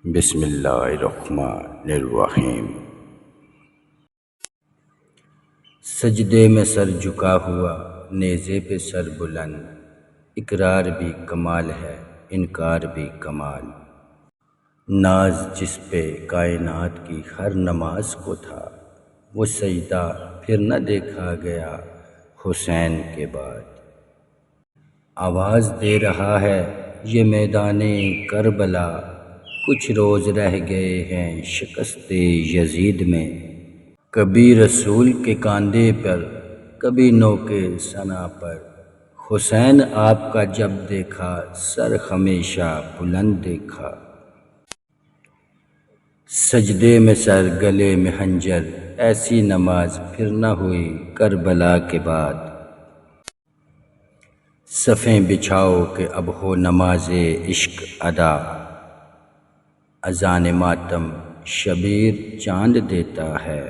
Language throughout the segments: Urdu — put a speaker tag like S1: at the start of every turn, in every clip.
S1: بسم اللہ الرحمن الرحیم۔ سجدے میں سر جھکا ہوا، نیزے پہ سر بلند، اقرار بھی کمال ہے، انکار بھی کمال۔ ناز جس پہ کائنات کی ہر نماز کو تھا، وہ سجدہ پھر نہ دیکھا گیا حسین کے بعد۔ آواز دے رہا ہے یہ میدان کربلا، کچھ روز رہ گئے ہیں شکست یزید میں۔ کبھی رسول کے کاندھے پر، کبھی نوکے ثنا پر، حسین آپ کا جب دیکھا سر ہمیشہ بلند دیکھا۔ سجدے میں سر گلے میں خنجر، ایسی نماز پھر نہ ہوئی کربلا کے بعد۔ صفیں بچھاؤ کہ اب ہو نماز عشق ادا، اذان ماتم شبیر چاند دیتا ہے۔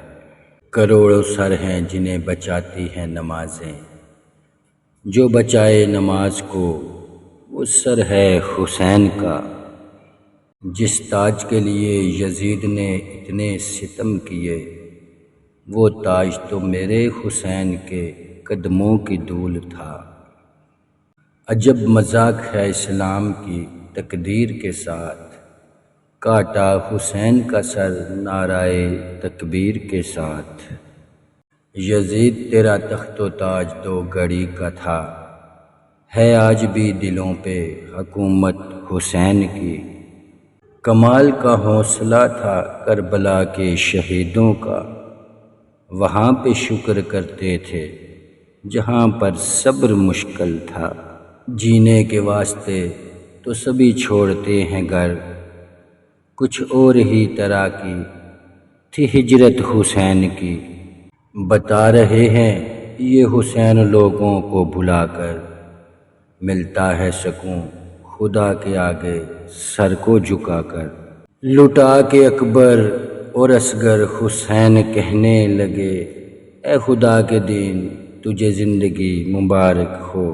S1: کروڑوں سر ہیں جنہیں بچاتی ہیں نمازیں، جو بچائے نماز کو وہ سر ہے حسین کا۔ جس تاج کے لیے یزید نے اتنے ستم کیے، وہ تاج تو میرے حسین کے قدموں کی دھول تھا۔ عجب مذاق ہے اسلام کی تقدیر کے ساتھ، کاٹا حسین کا سر نعرہ تکبیر کے ساتھ۔ یزید تیرا تخت و تاج تو گھڑی کا تھا، ہے آج بھی دلوں پہ حکومت حسین کی۔ کمال کا حوصلہ تھا کربلا کے شہیدوں کا، وہاں پہ شکر کرتے تھے جہاں پر صبر مشکل تھا۔ جینے کے واسطے تو سبھی چھوڑتے ہیں گھر، کچھ اور ہی طرح کی تھی ہجرت حسین کی۔ بتا رہے ہیں یہ حسین لوگوں کو بھلا کر، ملتا ہے سکون خدا کے آگے سر کو جھکا کر۔ لٹا کے اکبر اور اصغر حسین کہنے لگے، اے خدا کے دین تجھے زندگی مبارک ہو۔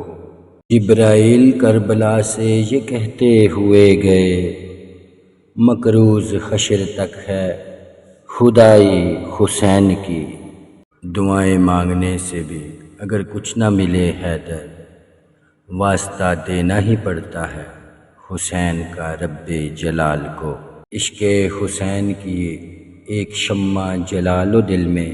S1: جبرائیل کربلا سے یہ کہتے ہوئے گئے، مکروز حشر تک ہے خدائی حسین کی۔ دعائیں مانگنے سے بھی اگر کچھ نہ ملے حیدر، واسطہ دینا ہی پڑتا ہے حسین کا رب جلال کو۔ عشق حسین کی ایک شمع جلا لو دل میں،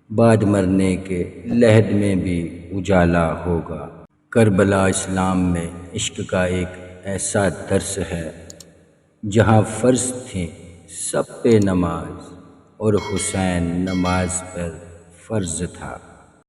S1: بعد مرنے کے لحد میں بھی اجالا ہوگا۔ کربلا اسلام میں عشق کا ایک ایسا درس ہے جہاں فرض تھی سب پہ نماز، اور حسین نماز پر فرض تھا۔